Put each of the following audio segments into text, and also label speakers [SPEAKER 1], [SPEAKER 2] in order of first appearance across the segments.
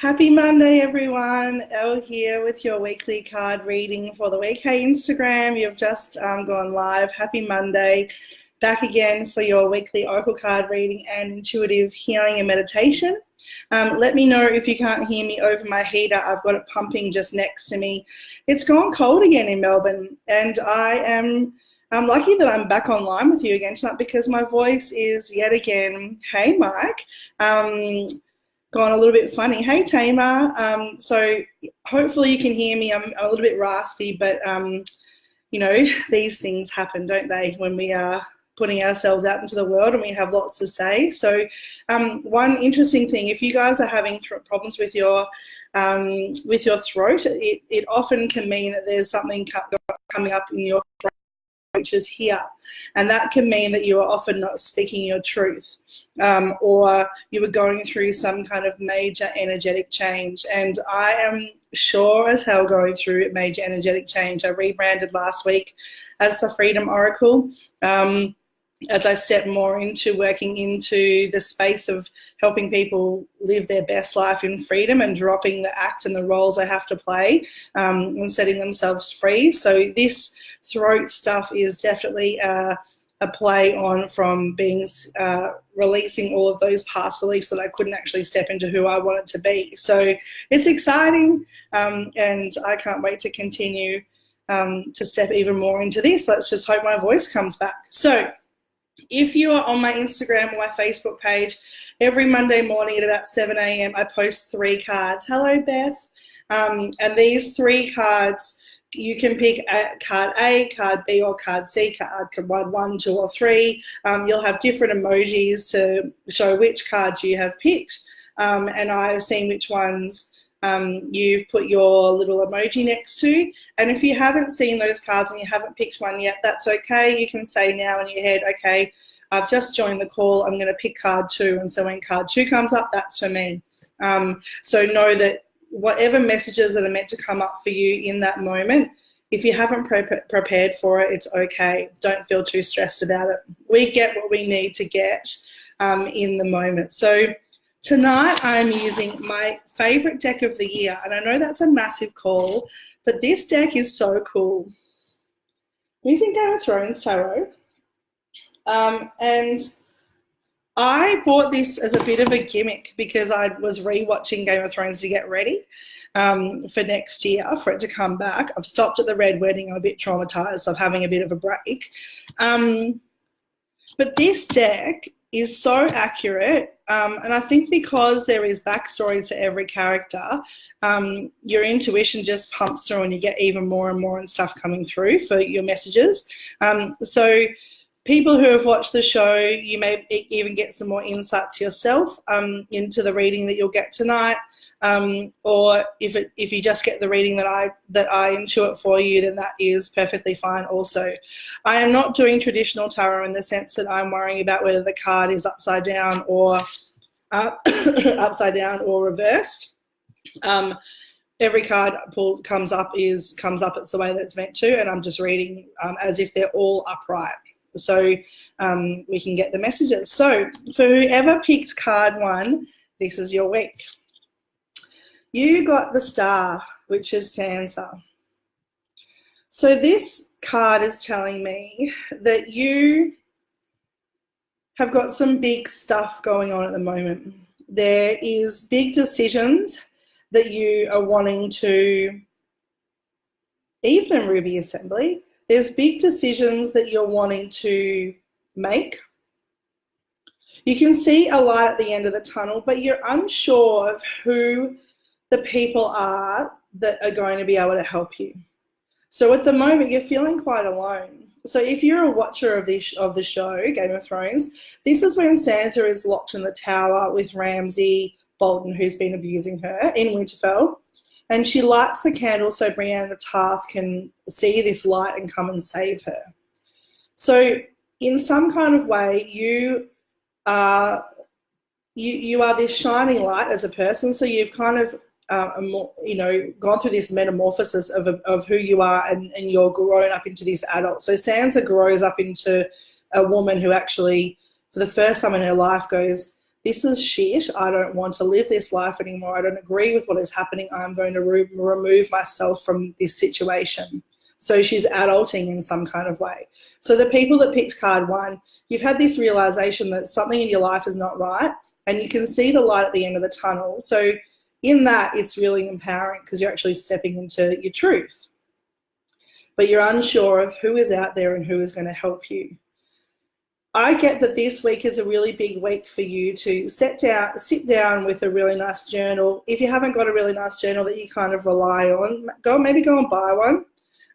[SPEAKER 1] Happy Monday, everyone. Elle here with your weekly card reading for the week. Hey, Instagram, you've just gone live. Happy Monday. Back again for your weekly oracle card reading and intuitive healing and meditation. Let me know if you can't hear me over my heater. I've got it pumping just next to me. It's gone cold again in Melbourne, and I'm lucky that I'm back online with you again tonight because my voice is yet again, hey, Mike, gone a little bit funny. Hey, Tamar. So hopefully you can hear me. I'm a little bit raspy, but, you know, these things happen, don't they, when we are putting ourselves out into the world and we have lots to say. So one interesting thing, if you guys are having problems with your throat, it often can mean that there's something coming up in your throat, which is here, and that can mean that you are often not speaking your truth, or you were going through some kind of major energetic change. And I am sure as hell going through major energetic change. I rebranded last week as the Freedom Oracle, as I step more into working into the space of helping people live their best life in freedom and dropping the act and the roles they have to play, and setting themselves free. So this throat stuff is definitely a play on from being releasing all of those past beliefs that I couldn't actually step into who I wanted to be. So it's exciting, and I can't wait to continue to step even more into this. Let's just hope my voice comes back. So if you are on my Instagram or my Facebook page, every Monday morning at about 7 a.m. I post 3 cards. Hello, Beth. And these 3 cards, you can pick card A, card B, or card C, card 1, 2, or 3. You'll have different emojis to show which cards you have picked. And I've seen which ones you've put your little emoji next to. And if you haven't seen those cards and you haven't picked one yet, that's okay. You can say now in your head, okay, I've just joined the call, I'm going to pick card 2. And so when card 2 comes up, that's for me. So know that whatever messages that are meant to come up for you in that moment, if you haven't prepared for it, it's okay. Don't feel too stressed about it. We get what we need to get in the moment. So tonight I'm using my favorite deck of the year, and I know that's a massive call, but this deck is so cool. I'm using Game of Thrones Tarot, and I bought this as a bit of a gimmick because I was rewatching Game of Thrones to get ready for next year, for it to come back. I've stopped at the Red Wedding. I'm a bit traumatized, so I'm having a bit of a break. But this deck is so accurate, and I think because there is backstories for every character, your intuition just pumps through and you get even more and more and stuff coming through for your messages. So people who have watched the show, you may even get some more insights yourself into the reading that you'll get tonight. Or if you just get the reading that I intuit for you, then that is perfectly fine also. I am not doing traditional tarot in the sense that I'm worrying about whether the card is upside down or reversed. Every card comes up, it's the way that it's meant to, and I'm just reading as if they're all upright, so we can get the messages. So for whoever picked card 1, this is your week. You got the Star, which is Sansa. So this card is telling me that you have got some big stuff going on at the moment. There is big decisions that you are wanting to, even in Ruby Assembly, there's big decisions that you're wanting to make. You can see a light at the end of the tunnel, but you're unsure of who the people are that are going to be able to help you. So at the moment, you're feeling quite alone. So if you're a watcher of the show, Game of Thrones, this is when Sansa is locked in the tower with Ramsay Bolton, who's been abusing her in Winterfell, and she lights the candle so Brienne of Tarth can see this light and come and save her. So in some kind of way, you are this shining light as a person. So you've kind of gone through this metamorphosis of who you are, and you're grown up into this adult. So Sansa grows up into a woman who actually, for the first time in her life, goes, this is shit. I don't want to live this life anymore. I don't agree with what is happening. I'm going to remove myself from this situation. So she's adulting in some kind of way. So the people that picked card 1, you've had this realization that something in your life is not right, and you can see the light at the end of the tunnel. So in that, it's really empowering because you're actually stepping into your truth. But you're unsure of who is out there and who is going to help you. I get that this week is a really big week for you to sit down with a really nice journal. If you haven't got a really nice journal that you kind of rely on, maybe go and buy one.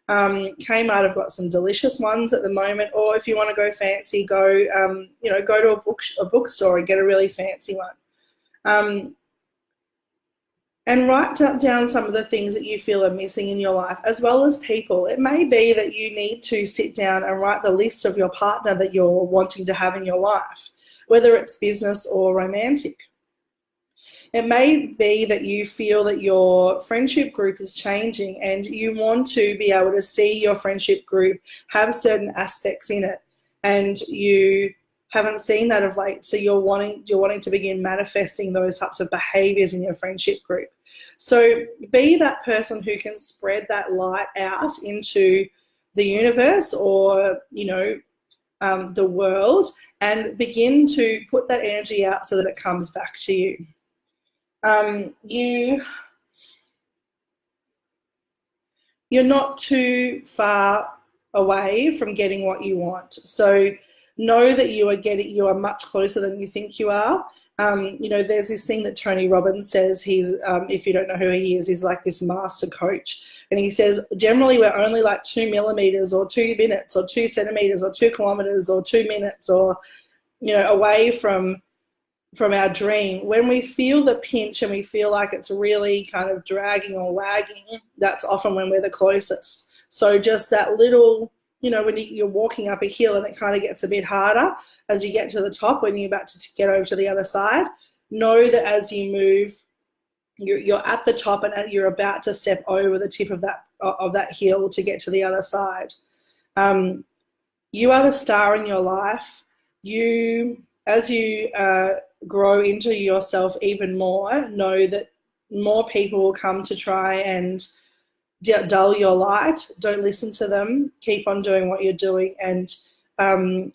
[SPEAKER 1] Kmart have got some delicious ones at the moment, or if you want to go fancy, go to a bookstore and get a really fancy one. And write down some of the things that you feel are missing in your life, as well as people. It may be that you need to sit down and write the list of your partner that you're wanting to have in your life, whether it's business or romantic. It may be that you feel that your friendship group is changing and you want to be able to see your friendship group have certain aspects in it, and you haven't seen that of late, so you're wanting to begin manifesting those types of behaviors in your friendship group. So be that person who can spread that light out into the universe or the world, and begin to put that energy out so that it comes back to you. You're not too far away from getting what you want. So know that you are much closer than you think you are. There's this thing that Tony Robbins says. He's, if you don't know who he is, he's like this master coach. And he says, generally we're only like 2 millimeters or 2 minutes or 2 centimeters or 2 kilometers or 2 minutes or, away from our dream. When we feel the pinch and we feel like it's really kind of dragging or lagging, that's often when we're the closest. So just that little, when you're walking up a hill and it kind of gets a bit harder as you get to the top, when you're about to get over to the other side, know that as you move, you're at the top and you're about to step over the tip of that hill to get to the other side. You are the star in your life. As you grow into yourself even more, know that more people will come to try and dull your light. Don't listen to them. Keep on doing what you're doing, and put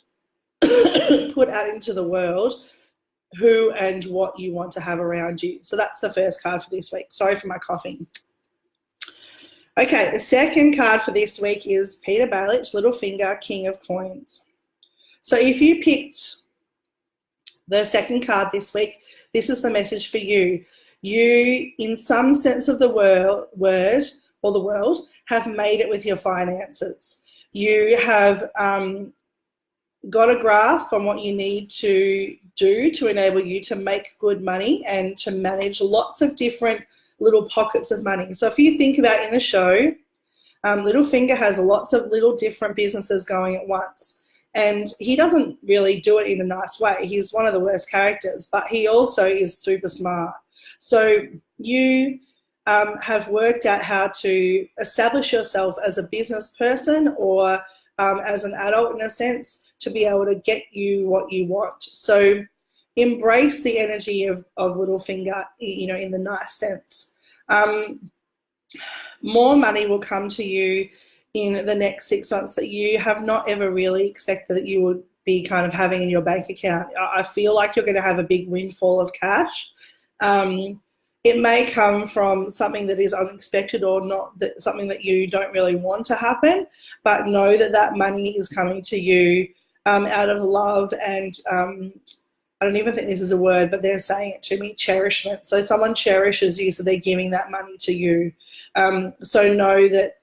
[SPEAKER 1] out into the world who and what you want to have around you. So that's the first card for this week. Sorry for my coughing. Okay, the second card for this week is Peter Balich, Little Finger, King of Coins. So if you picked the second card this week, this is the message for you. You, in some sense of the word, have made it with your finances. You have got a grasp on what you need to do to enable you to make good money and to manage lots of different little pockets of money. So if you think about in the show, Littlefinger has lots of little different businesses going at once. And he doesn't really do it in a nice way. He's one of the worst characters, but he also is super smart. So you have worked out how to establish yourself as a business person or as an adult in a sense to be able to get you what you want. So embrace the energy of Littlefinger, in the nice sense. More money will come to you in the next 6 months that you have not ever really expected that you would be kind of having in your bank account. I feel like you're going to have a big windfall of cash. It may come from something that is unexpected or not, something that you don't really want to happen, but know that that money is coming to you out of love and I don't even think this is a word, but they're saying it to me, cherishment. So someone cherishes you, so they're giving that money to you. So know that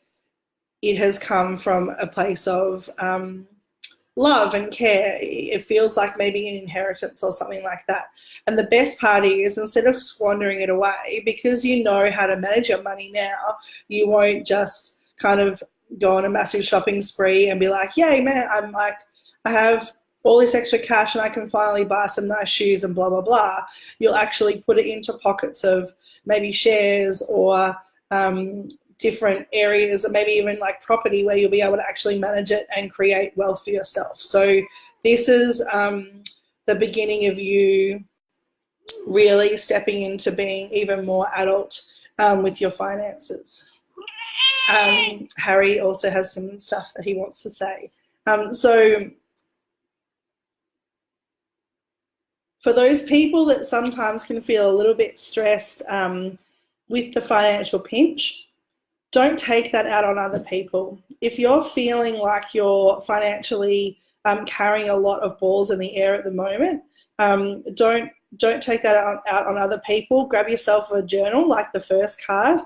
[SPEAKER 1] it has come from a place of love and care. It feels like maybe an inheritance or something like that. And the best part is, instead of squandering it away, because you know how to manage your money now, you won't just kind of go on a massive shopping spree and be like, yay, man, I have all this extra cash and I can finally buy some nice shoes and blah, blah, blah. You'll actually put it into pockets of maybe shares or different areas, or maybe even like property, where you'll be able to actually manage it and create wealth for yourself. So this is the beginning of you really stepping into being even more adult with your finances. Harry also has some stuff that he wants to say. So for those people that sometimes can feel a little bit stressed with the financial pinch, don't take that out on other people. If you're feeling like you're financially carrying a lot of balls in the air at the moment, don't take that out on other people. Grab yourself a journal like the first card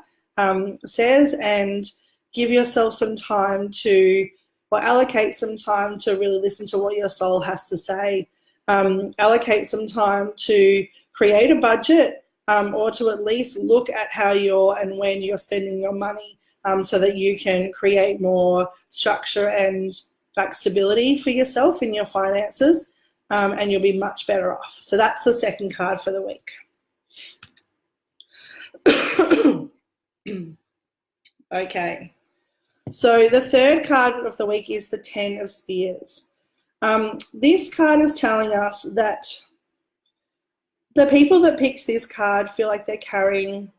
[SPEAKER 1] says, and give yourself some time to, or allocate some time to really listen to what your soul has to say. Allocate some time to create a budget, or to at least look at how you're and when you're spending your money, so that you can create more structure and like stability for yourself in your finances, and you'll be much better off. So that's the second card for the week. Okay, so the third card of the week is the 10 of Spears. This card is telling us that the people that picked this card feel like they're carrying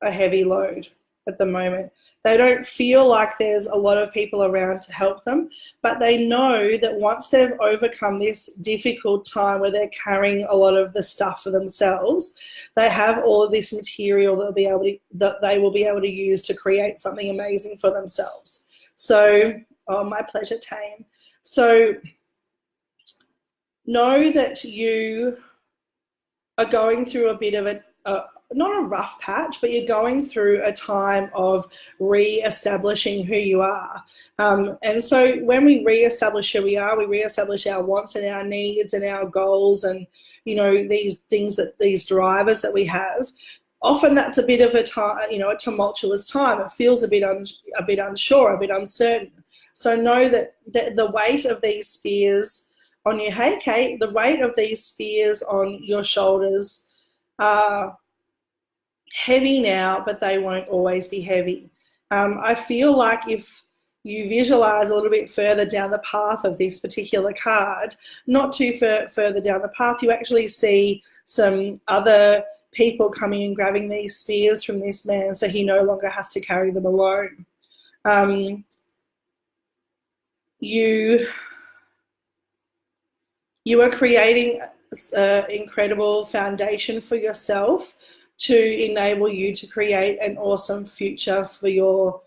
[SPEAKER 1] a heavy load at the moment. They don't feel like there's a lot of people around to help them, but they know that once they've overcome this difficult time where they're carrying a lot of the stuff for themselves, they have all of this material that they will be able to use to create something amazing for themselves. So, oh, my pleasure, Tame. So know that you are going through a bit of not a rough patch, but you're going through a time of re-establishing who you are. And so when we re-establish who we are, we re-establish our wants and our needs and our goals and, you know, these things, that these drivers that we have. Often that's a bit of a time, you know, a tumultuous time. It feels a bit unsure, a bit uncertain. So know that the weight of these spears on you, hey Kate, the weight of these spears on your shoulders are heavy now, but they won't always be heavy. I feel like if you visualize a little bit further down the path of this particular card, not too further down the path, you actually see some other people coming and grabbing these spears from this man, so he no longer has to carry them alone. You are creating an incredible foundation for yourself to enable you to create an awesome future for you,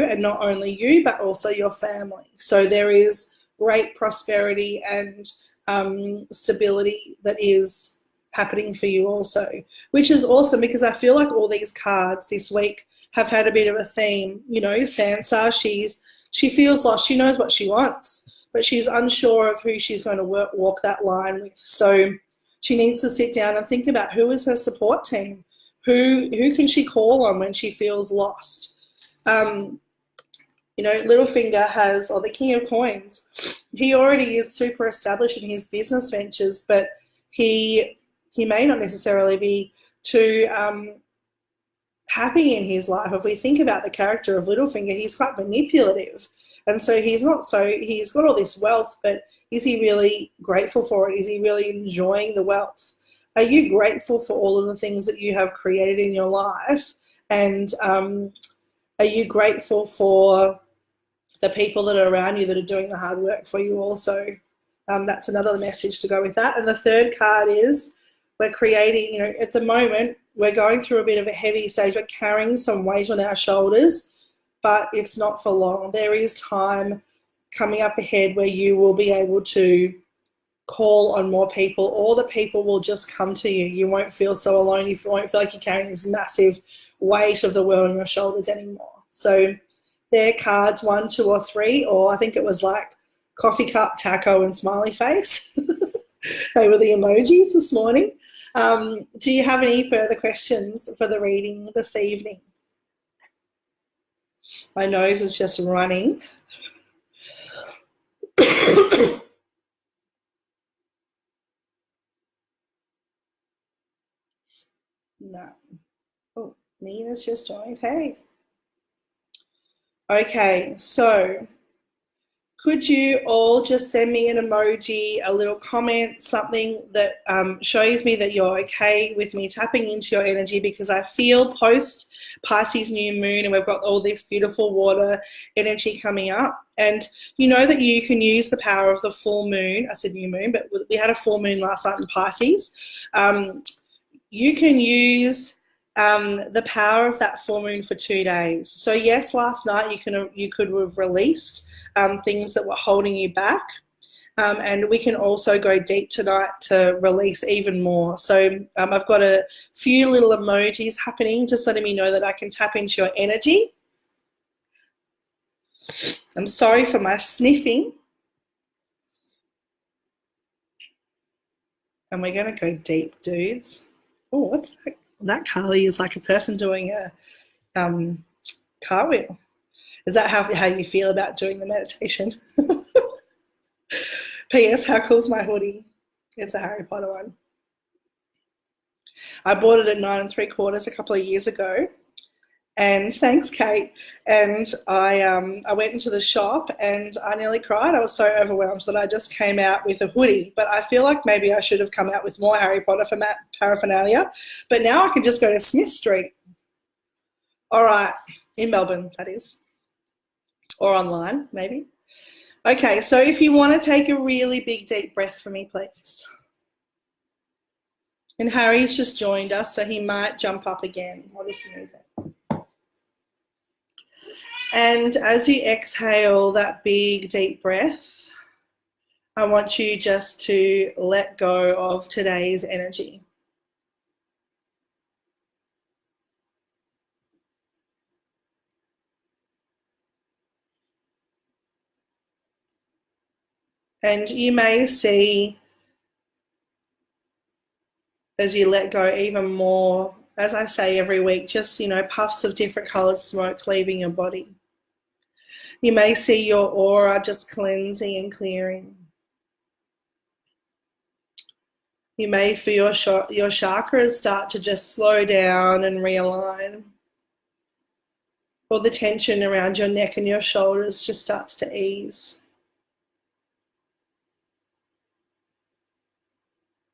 [SPEAKER 1] and not only you, but also your family. So there is great prosperity and stability that is happening for you also, which is awesome, because I feel like all these cards this week have had a bit of a theme. You know, Sansa, she feels lost. She knows what she wants, but she's unsure of who she's going to walk that line with. So she needs to sit down and think about who is her support team, who can she call on when she feels lost. You know, Littlefinger has, or the King of Coins, he already is super established in his business ventures, but he may not necessarily be too happy in his life. If we think about the character of Littlefinger, he's quite manipulative. And so he's got all this wealth, but is he really grateful for it? Is he really enjoying the wealth? Are you grateful for all of the things that you have created in your life? And are you grateful for the people that are around you that are doing the hard work for you also? That's another message to go with that. And the third card is, we're creating, you know, at the moment, we're going through a bit of a heavy stage. We're carrying some weight on our shoulders, but it's not for long. There is time coming up ahead where you will be able to call on more people, or the people will just come to you. You won't feel so alone. You won't feel like you're carrying this massive weight of the world on your shoulders anymore. So they're cards 1, 2, or 3, or I think it was like coffee cup, taco, and smiley face. They were the emojis this morning. Do you have any further questions for the reading this evening? My nose is just running. No. Oh, Nina's just joined. Hey. Okay, so Could you all just send me an emoji, a little comment, something that shows me that you're okay with me tapping into your energy, because I feel post Pisces new moon and we've got all this beautiful water energy coming up. And you know that you can use the power of the full moon. I said new moon, but we had a full moon last night in Pisces. You can use the power of that full moon for 2 days. So yes, last night you could have released things that were holding you back. And we can also go deep tonight to release even more. So I've got a few little emojis happening, just letting me know that I can tap into your energy. I'm sorry for my sniffing. And we're going to go deep, dudes. Oh, what's that? That Carly is like a person doing a cartwheel. Is that how you feel about doing the meditation? P.S. How cool's my hoodie? It's a Harry Potter one. I bought it at 9 3/4 a couple of years ago. And thanks, Kate. And I went into the shop and I nearly cried. I was so overwhelmed that I just came out with a hoodie. But I feel like maybe I should have come out with more Harry Potter paraphernalia. But now I can just go to Smith Street. All right, in Melbourne, that is. Or online, maybe. Okay, so if you want to take a really big, deep breath for me, please. And Harry's just joined us, so he might jump up again. I'll just move it. And as you exhale that big, deep breath, I want you just to let go of today's energy. And you may see, as you let go even more, as I say every week, just, puffs of different coloured smoke leaving your body. You may see your aura just cleansing and clearing. You may feel your chakras start to just slow down and realign. Or the tension around your neck and your shoulders just starts to ease.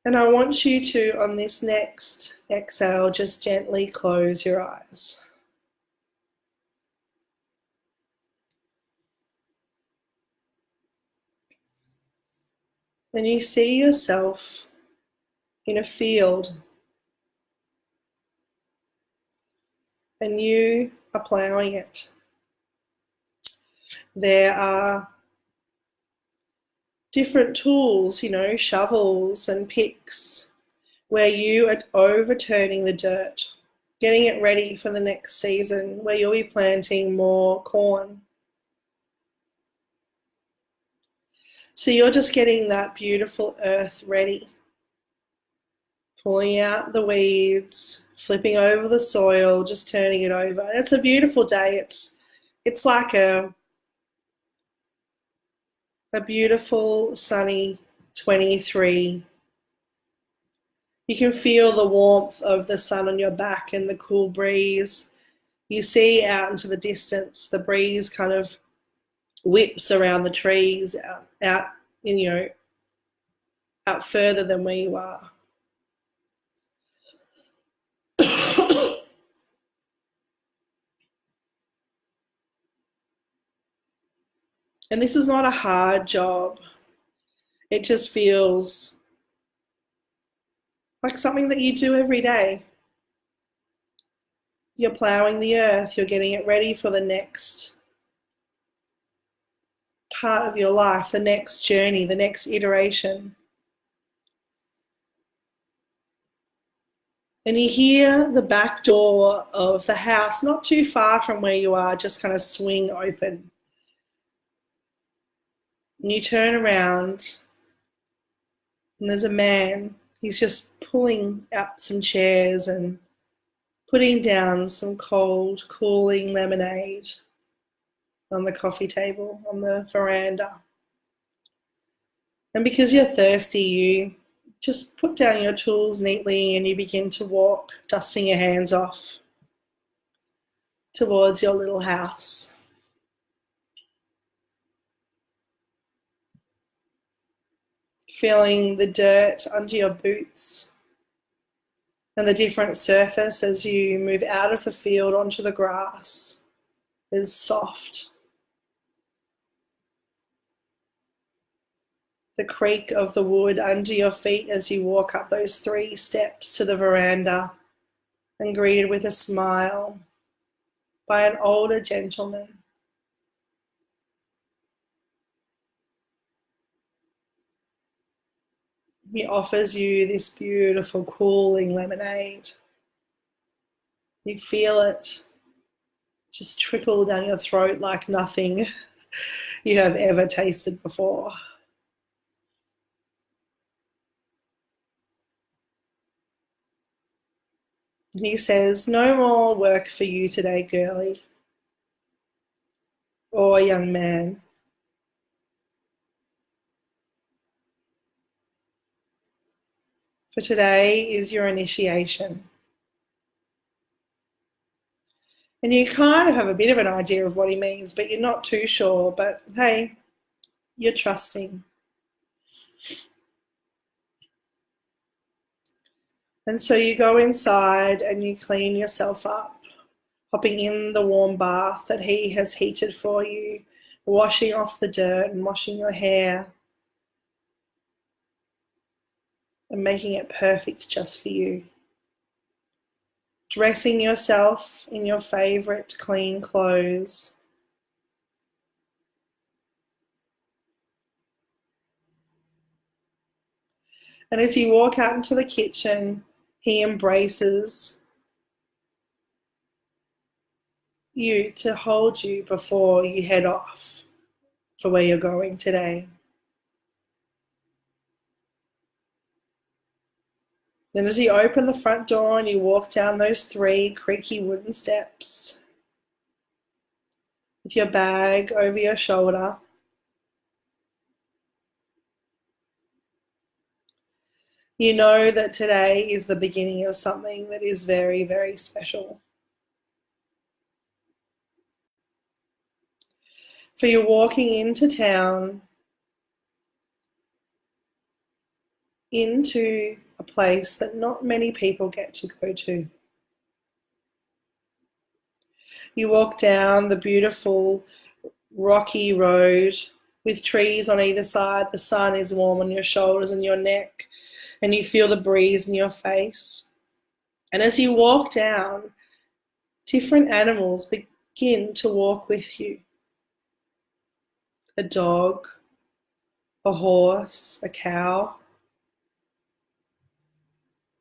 [SPEAKER 1] And I want you to, on this next exhale, just gently close your eyes. And you see yourself in a field. And you are ploughing it. There are different tools, shovels and picks, where you are overturning the dirt, getting it ready for the next season, where you'll be planting more corn. So you're just getting that beautiful earth ready, pulling out the weeds, flipping over the soil, just turning it over. And it's a beautiful day. It's like a beautiful sunny 23. You can feel the warmth of the sun on your back and the cool breeze. You see out into the distance, the breeze kind of whips around the trees out further than where you are. And this is not a hard job. It just feels like something that you do every day. You're ploughing the earth, you're getting it ready for the next part of your life, the next journey, the next iteration. And you hear the back door of the house, not too far from where you are, just kind of swing open. And you turn around and there's a man. He's just pulling out some chairs and putting down some cold, cooling lemonade on the coffee table, on the veranda. And because you're thirsty, you just put down your tools neatly and you begin to walk, dusting your hands off towards your little house. feeling the dirt under your boots and the different surface as you move out of the field onto the grass is soft. The creak of the wood under your feet as you walk up those 3 steps to the veranda and greeted with a smile by an older gentleman. He offers you this beautiful, cooling lemonade. You feel it just trickle down your throat like nothing you have ever tasted before. He says, "No more work for you today, girlie, or young man. For today is your initiation." And you kind of have a bit of an idea of what he means, but you're not too sure. But hey, you're trusting. And so you go inside and you clean yourself up, hopping in the warm bath that he has heated for you, washing off the dirt and washing your hair and making it perfect just for you. Dressing yourself in your favorite clean clothes. And as you walk out into the kitchen, he embraces you to hold you before you head off for where you're going today. Then as you open the front door and you walk down those 3 creaky wooden steps with your bag over your shoulder, you know that today is the beginning of something that is very, very special. For you're walking into town, into a place that not many people get to go to. You walk down the beautiful rocky road with trees on either side. The sun is warm on your shoulders and your neck, and you feel the breeze in your face. And as you walk down, different animals begin to walk with you. A dog, a horse, a cow.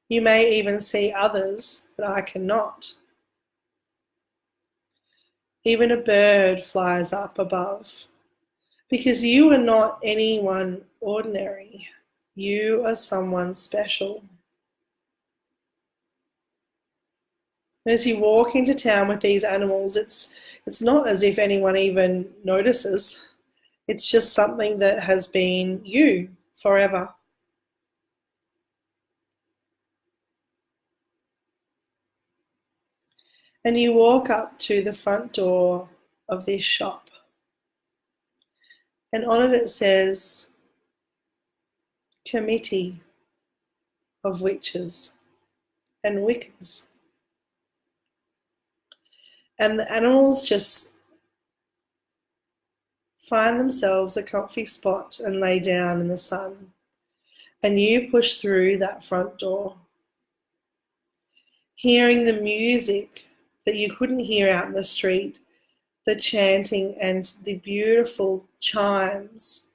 [SPEAKER 1] You may even see others that I cannot. Even a bird flies up above, because you are not anyone ordinary. You are someone special. And as you walk into town with these animals, it's not as if anyone even notices. It's just something that has been you forever. And you walk up to the front door of this shop. And on it says, "Committee of Witches and Wiccas." And the animals just find themselves a comfy spot and lay down in the sun. And you push through that front door, hearing the music that you couldn't hear out in the street, the chanting and the beautiful chimes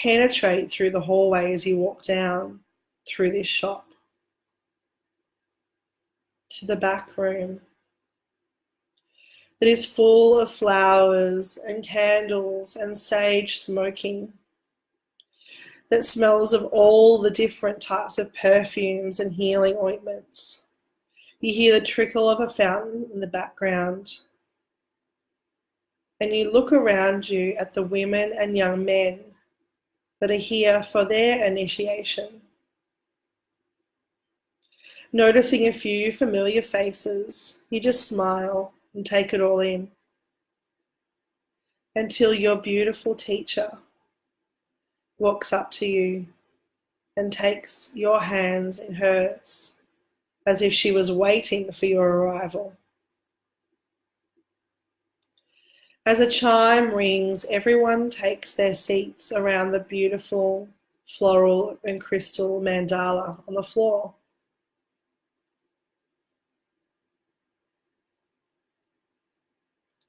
[SPEAKER 1] penetrate through the hallway as you walk down through this shop to the back room that is full of flowers and candles and sage smoking, that smells of all the different types of perfumes and healing ointments. You hear the trickle of a fountain in the background, and you look around you at the women and young men that are here for their initiation. Noticing a few familiar faces, you just smile and take it all in until your beautiful teacher walks up to you and takes your hands in hers as if she was waiting for your arrival. As a chime rings, everyone takes their seats around the beautiful floral and crystal mandala on the floor.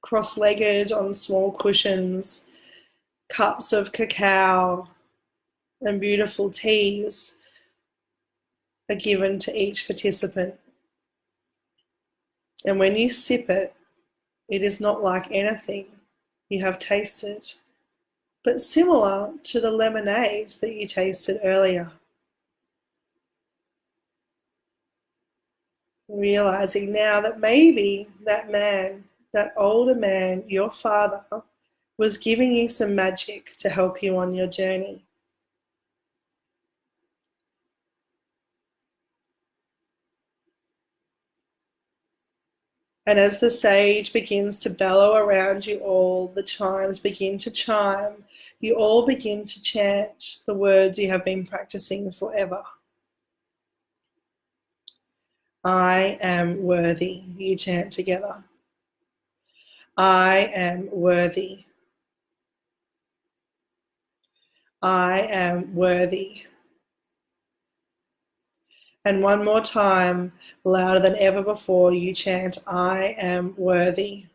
[SPEAKER 1] Cross-legged on small cushions, cups of cacao and beautiful teas are given to each participant. And when you sip it, it is not like anything you have tasted, but similar to the lemonade that you tasted earlier. Realizing now that maybe that man, that older man, your father, was giving you some magic to help you on your journey. And as the sage begins to bellow around you all, the chimes begin to chime. You all begin to chant the words you have been practicing forever. I am worthy, you chant together. I am worthy. I am worthy. And one more time, louder than ever before, you chant, I am worthy.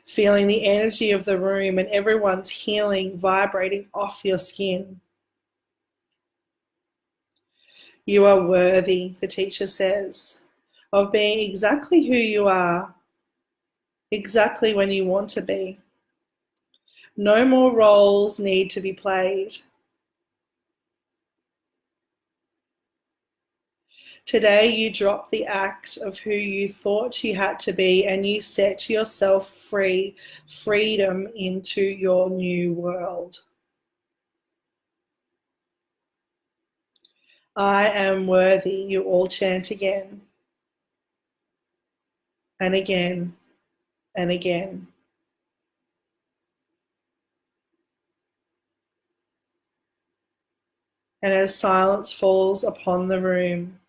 [SPEAKER 1] Feeling the energy of the room and everyone's healing vibrating off your skin. You are worthy, the teacher says, of being exactly who you are, exactly when you want to be. No more roles need to be played. Today you drop the act of who you thought you had to be and you set yourself free, freedom into your new world. I am worthy, you all chant again and again and again. And as silence falls upon the room,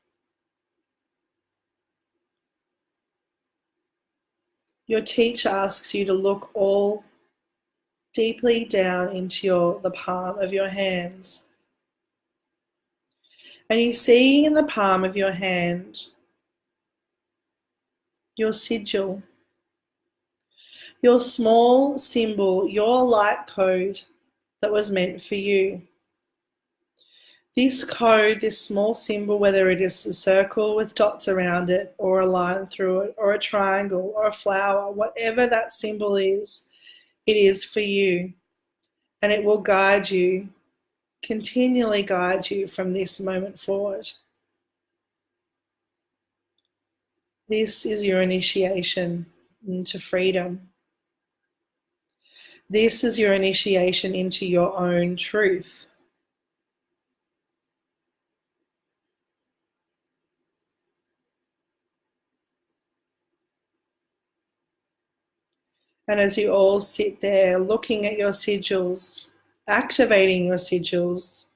[SPEAKER 1] your teacher asks you to look all deeply down into the palm of your hands. And you see in the palm of your hand your sigil, your small symbol, your light code that was meant for you. This code, this small symbol, whether it is a circle with dots around it, or a line through it, or a triangle, or a flower, whatever that symbol is, it is for you. And it will guide you, continually guide you from this moment forward. This is your initiation into freedom. This is your initiation into your own truth. And as you all sit there looking at your sigils, activating your sigils,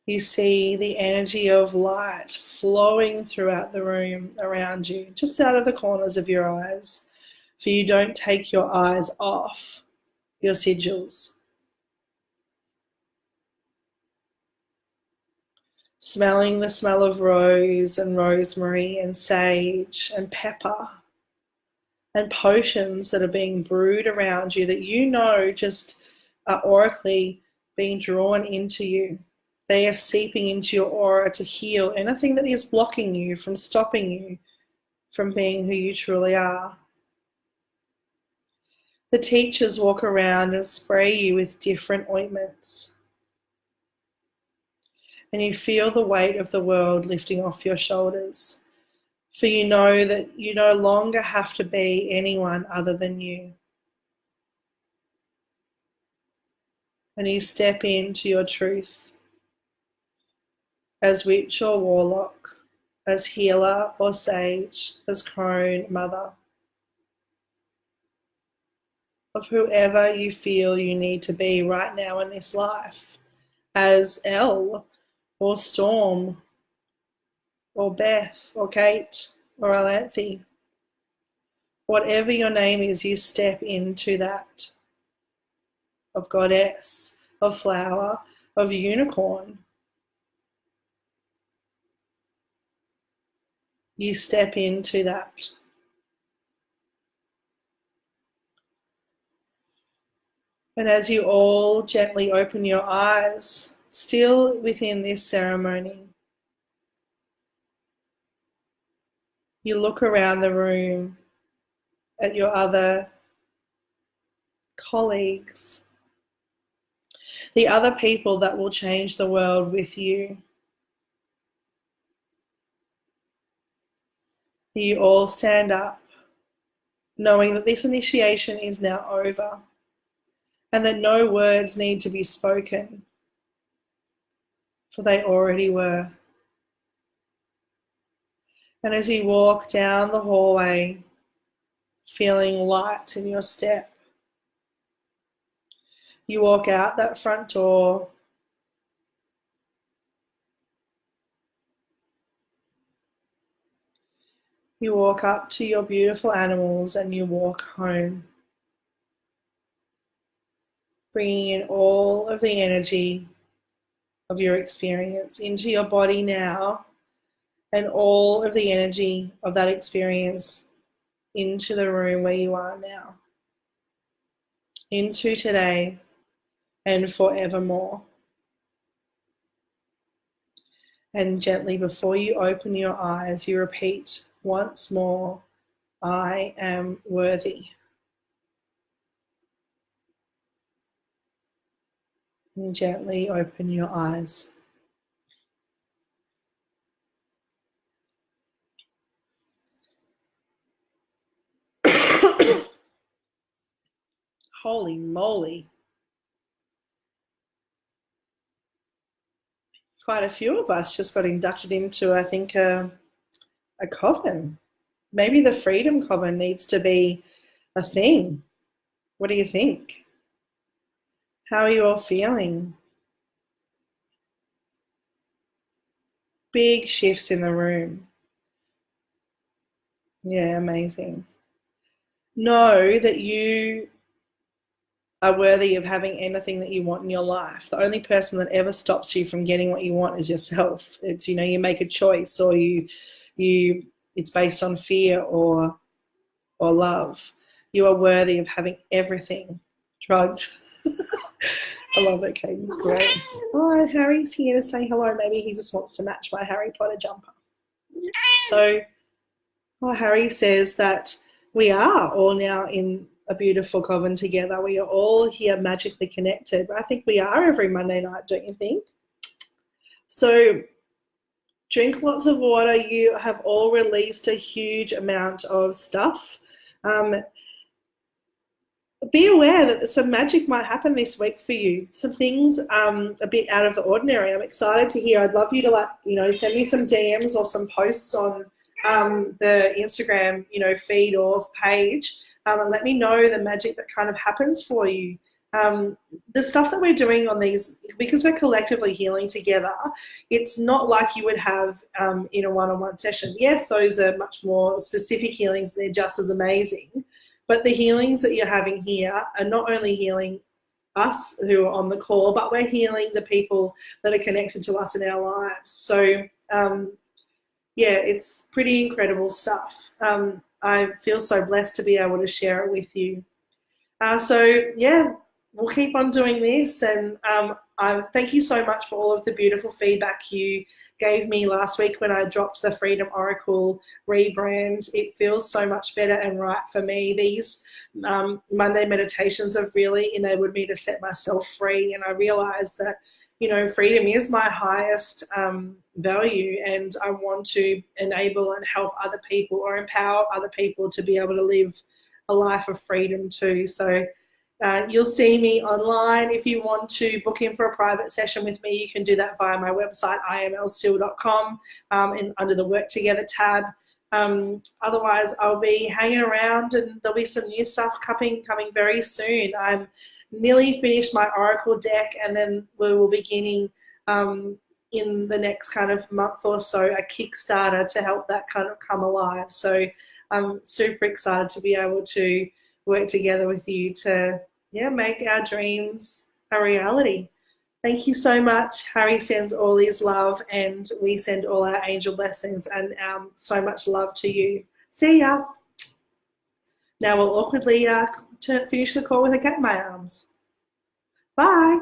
[SPEAKER 1] you see the energy of light flowing throughout the room around you, just out of the corners of your eyes. For you don't take your eyes off your sigils. Smelling the smell of rose and rosemary and sage and pepper and potions that are being brewed around you that you know just are aurically being drawn into you. They are seeping into your aura to heal anything that is blocking you from stopping you from being who you truly are. The teachers walk around and spray you with different ointments. And you feel the weight of the world lifting off your shoulders. For you know that you no longer have to be anyone other than you. And you step into your truth as witch or warlock, as healer or sage, as crone, mother. of whoever you feel you need to be right now in this life, as Elle or Storm or Beth or Kate or Alanthi. Whatever your name is, you step into that, of goddess, of flower, of unicorn. You step into that. And as you all gently open your eyes, still within this ceremony, you look around the room at your other colleagues, the other people that will change the world with you. You all stand up, knowing that this initiation is now over and that no words need to be spoken, for they already were. And as you walk down the hallway, feeling light in your step, you walk out that front door, you walk up to your beautiful animals and you walk home, bringing in all of the energy of your experience into your body now, and all of the energy of that experience into the room where you are now, into today and forevermore. And gently, before you open your eyes, you repeat once more, I am worthy. And gently open your eyes. Holy moly. Quite a few of us just got inducted into, I think, a coven. Maybe the Freedom Coven needs to be a thing. What do you think? How are you all feeling? Big shifts in the room. Yeah, amazing. Know that you are worthy of having anything that you want in your life. The only person that ever stops you from getting what you want is yourself. It's, you make a choice, or it's based on fear or love. You are worthy of having everything. Drugged. I love it, Katie. Great. Oh, Harry's here to say hello. Maybe he just wants to match my Harry Potter jumper. So, Harry says that we are all now in a beautiful coven together. We are all here magically connected. I think we are every Monday night, don't you think? So drink lots of water. You have all released a huge amount of stuff. Be aware that some magic might happen this week for you. Some things a bit out of the ordinary. I'm excited to hear. I'd love you to send me some DMs or some posts on the Instagram, feed or page, and let me know the magic that kind of happens for you. The stuff that we're doing on these, because we're collectively healing together, it's not like you would have in a one-on-one session. Yes, those are much more specific healings. They're just as amazing. But the healings that you're having here are not only healing us who are on the call, but we're healing the people that are connected to us in our lives. So, it's pretty incredible stuff. I feel so blessed to be able to share it with you. We'll keep on doing this, and I thank you so much for all of the beautiful feedback you gave me last week when I dropped the Freedom Oracle rebrand. It feels so much better and right for me. These Monday meditations have really enabled me to set myself free, and I realized that freedom is my highest value, and I want to enable and help other people or empower other people to be able to live a life of freedom too. So you'll see me online. If you want to book in for a private session with me, you can do that via my website, imlstill.com, and under the Work Together tab. Otherwise, I'll be hanging around, and there'll be some new stuff coming very soon. I'm nearly finished my Oracle deck, and then we will be beginning in the next kind of month or so a Kickstarter to help that kind of come alive. So I'm super excited to be able to work together with you to make our dreams a reality. Thank you so much. Harry sends all his love, and we send all our angel blessings and so much love to you. See ya. Now we'll awkwardly finish the call with a cat in my arms. Bye.